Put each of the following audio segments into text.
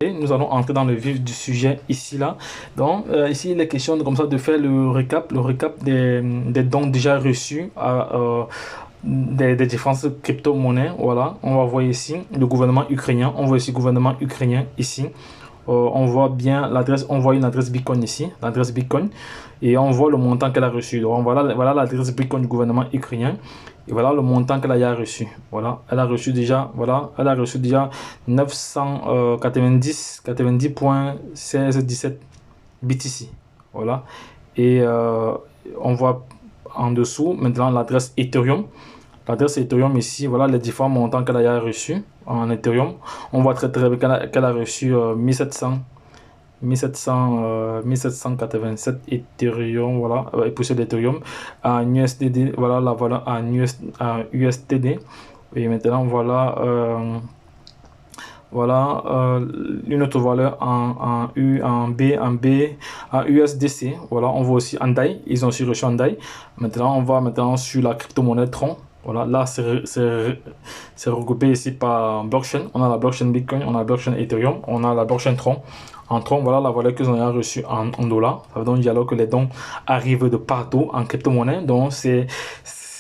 Et nous allons entrer dans le vif du sujet ici là. Donc ici il est question de, comme ça de faire le récap des dons déjà reçus des différentes crypto-monnaies. Voilà, on va voir ici le gouvernement ukrainien. On voit ici le gouvernement ukrainien ici. On voit bien l'adresse, on voit une adresse Bitcoin ici, l'adresse Bitcoin, et on voit le montant qu'elle a reçu. Donc voilà l'adresse Bitcoin du gouvernement ukrainien, et voilà le montant qu'elle a reçu. Voilà, elle a reçu déjà, voilà, elle a reçu déjà 990,1617 BTC. Voilà, et on voit en dessous maintenant l'adresse Ethereum. L'adresse Ethereum ici, voilà les différents montants qu'elle a reçus en Ethereum. On voit très bien qu'elle a reçu 1787 Ethereum, voilà, et poussée d'Ethereum en USDD, voilà la valeur en USDD. Et maintenant, voilà une autre valeur en USDC. Voilà, on voit aussi en DAI, ils ont aussi reçu en DAI. Maintenant, on va maintenant sur la crypto-monnaie Tron. Voilà, là c'est regroupé ici par blockchain. On a la blockchain Bitcoin, on a la blockchain Ethereum, on a la blockchain Tron. En Tron, voilà la valeur qu'ils ont reçue en dollars. Ça veut donc dire alors que les dons arrivent de partout en crypto-monnaie. Donc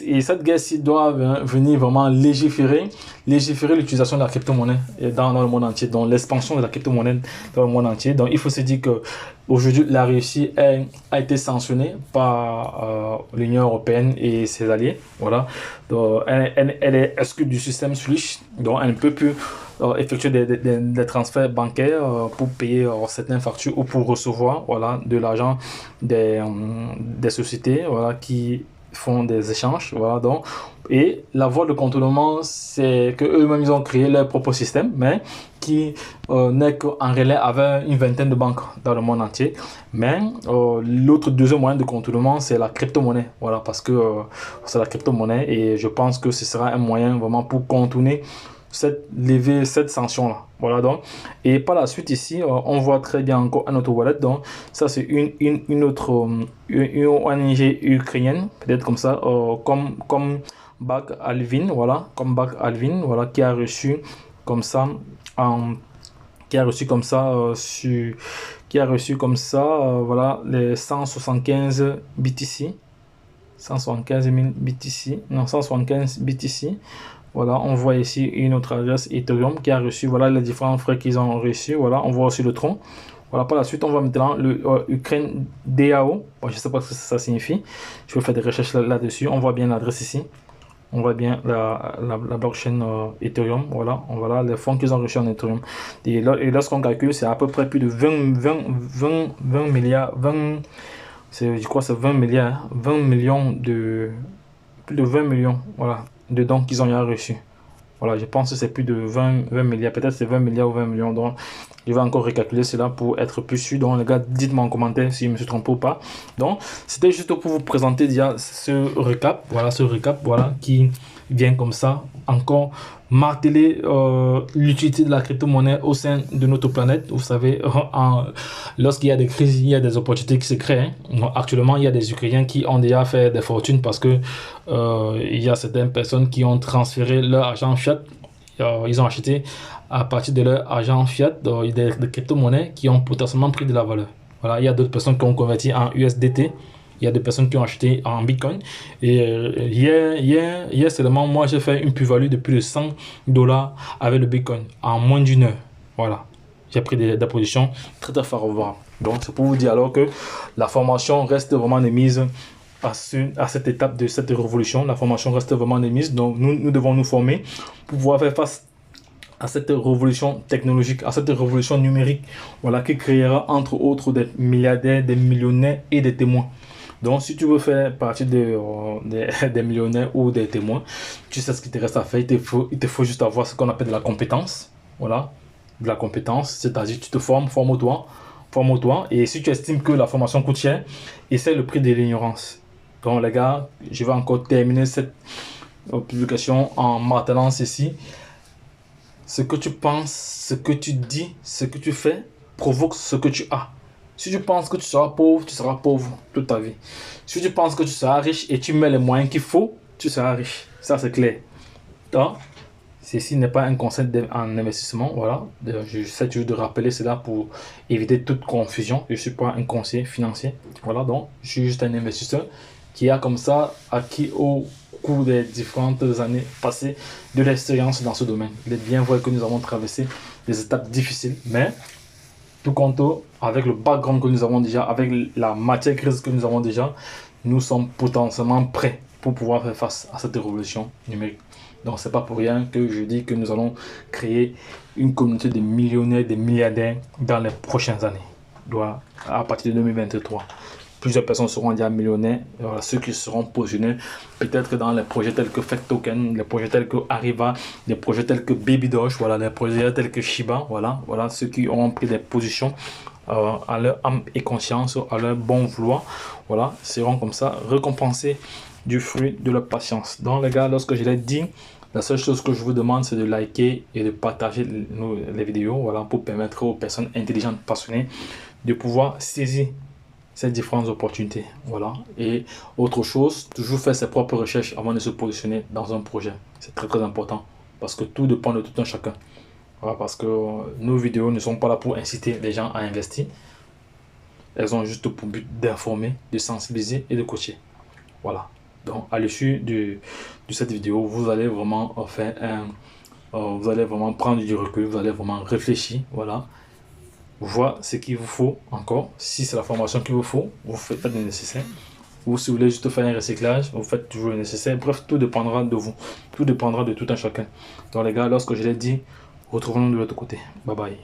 et cette guerre-ci doit venir vraiment légiférer l'utilisation de la crypto-monnaie dans le monde entier, donc l'expansion de la crypto-monnaie dans le monde entier. Donc il faut se dire que aujourd'hui la Russie a été sanctionnée par l'Union européenne et ses alliés. Voilà, donc, elle est exclue du système SWIFT, donc elle ne peut plus effectuer des transferts bancaires pour payer certaines factures ou pour recevoir, voilà, de l'argent des sociétés, voilà, qui font des échanges. Voilà, donc, et la voie de contournement, c'est que eux-mêmes ils ont créé leur propre système, mais qui n'est qu'en relais avec une vingtaine de banques dans le monde entier. Mais l'autre deuxième moyen de contournement, c'est la crypto-monnaie. Voilà, parce que c'est la crypto-monnaie et je pense que ce sera un moyen vraiment pour contourner lever cette sanction là. Voilà, donc, et par la suite ici on voit très bien encore un autre wallet. Donc ça c'est une autre une ONG ukrainienne, peut-être comme ça, comme Bag Alvin, voilà, comme Bag Alvin, voilà, qui a reçu comme ça voilà les 175 BTC, 175 000 BTC, non 175 BTC. Voilà, on voit ici une autre adresse Ethereum qui a reçu, voilà les différents frais qu'ils ont reçus. Voilà, on voit aussi le tronc. Voilà, par la suite, on va maintenant le Ukraine DAO. Bon, je ne sais pas ce que ça signifie. Je vais faire des recherches là-dessus. On voit bien l'adresse ici. On voit bien la blockchain Ethereum. Voilà, on voit là les fonds qu'ils ont reçus en Ethereum. Et lorsqu'on calcule, c'est à peu près plus de 20 milliards. Je crois que c'est 20 milliards. 20 millions de. Plus de 20 millions. Voilà, de dons qu'ils ont reçus. Voilà, je pense que c'est plus de 20 milliards, peut-être c'est 20 milliards ou 20 millions. Donc, je vais encore recalculer cela pour être plus sûr. Donc, les gars, dites-moi en commentaire si je me suis trompé ou pas. Donc, c'était juste pour vous présenter déjà ce récap. Voilà, voilà, qui vient comme ça encore marteler l'utilité de la crypto-monnaie au sein de notre planète. Vous savez, lorsqu'il y a des crises, il y a des opportunités qui se créent. Donc, actuellement, il y a des Ukrainiens qui ont déjà fait des fortunes parce que il y a certaines personnes qui ont transféré leur argent fiat. Ils ont acheté à partir de leur argent fiat des crypto-monnaies qui ont potentiellement pris de la valeur. Voilà, il y a d'autres personnes qui ont converti en USDT. Il y a des personnes qui ont acheté en Bitcoin. Et hier seulement, moi, j'ai fait une plus-value de plus de $100 avec le Bitcoin en moins d'une heure. Voilà. J'ai pris des positions très, très favorables. Donc, c'est pour vous dire alors que la formation reste vraiment de mise à cette étape de cette révolution. La formation reste vraiment de mise. Donc, nous devons nous former pour pouvoir faire face à cette révolution technologique, à cette révolution numérique, voilà, qui créera entre autres des milliardaires, des millionnaires et des témoins. Donc, si tu veux faire partie des millionnaires ou des témoins, tu sais ce qu'il te reste à faire. Il te faut juste avoir ce qu'on appelle de la compétence. Voilà, de la compétence, c'est-à-dire tu te forme-toi. Et si tu estimes que la formation coûte cher, et c'est le prix de l'ignorance. Donc, les gars, je vais encore terminer cette publication en martelant ceci. Ce que tu penses, ce que tu dis, ce que tu fais provoque ce que tu as. Si tu penses que tu seras pauvre toute ta vie. Si tu penses que tu seras riche et tu mets les moyens qu'il faut, tu seras riche. Ça, c'est clair. Donc, ceci n'est pas un conseil en investissement. Voilà, j'essaie toujours de rappeler cela pour éviter toute confusion. Je ne suis pas un conseiller financier. Voilà, donc je suis juste un investisseur qui a comme ça acquis au cours des différentes années passées de l'expérience dans ce domaine. Il est bien vrai que nous avons traversé des étapes difficiles, mais tout compte avec le background que nous avons déjà, avec la matière grise que nous avons déjà, nous sommes potentiellement prêts pour pouvoir faire face à cette révolution numérique. Donc c'est pas pour rien que je dis que nous allons créer une communauté de millionnaires, de milliardaires dans les prochaines années. Doit à partir de 2023. Plusieurs personnes seront déjà millionnaires. Voilà, ceux qui seront positionnés peut-être dans les projets tels que Fake Token, les projets tels que Arriva, les projets tels que Baby Doge, voilà, les projets tels que Shiba, voilà, ceux qui auront pris des positions à leur âme et conscience, à leur bon vouloir, voilà, seront comme ça récompensés du fruit de leur patience. Donc les gars, lorsque je l'ai dit, la seule chose que je vous demande, c'est de liker et de partager les vidéos, voilà, pour permettre aux personnes intelligentes, passionnées, de pouvoir saisir ces différentes opportunités. Voilà. Et autre chose, toujours faire ses propres recherches avant de se positionner dans un projet. C'est très très important parce que tout dépend de tout un chacun. Voilà, parce que nos vidéos ne sont pas là pour inciter les gens à investir. Elles ont juste pour but d'informer, de sensibiliser et de coacher. Voilà. Donc à l'issue de cette vidéo, vous allez vraiment faire vous allez vraiment prendre du recul, vous allez vraiment réfléchir. Voilà. Voir ce qu'il vous faut encore. Si c'est la formation qu'il vous faut, vous faites le nécessaire. Ou si vous voulez juste faire un recyclage, vous faites toujours le nécessaire. Bref, tout dépendra de vous. Tout dépendra de tout un chacun. Donc les gars, lorsque je l'ai dit, retrouvons-nous de l'autre côté. Bye bye.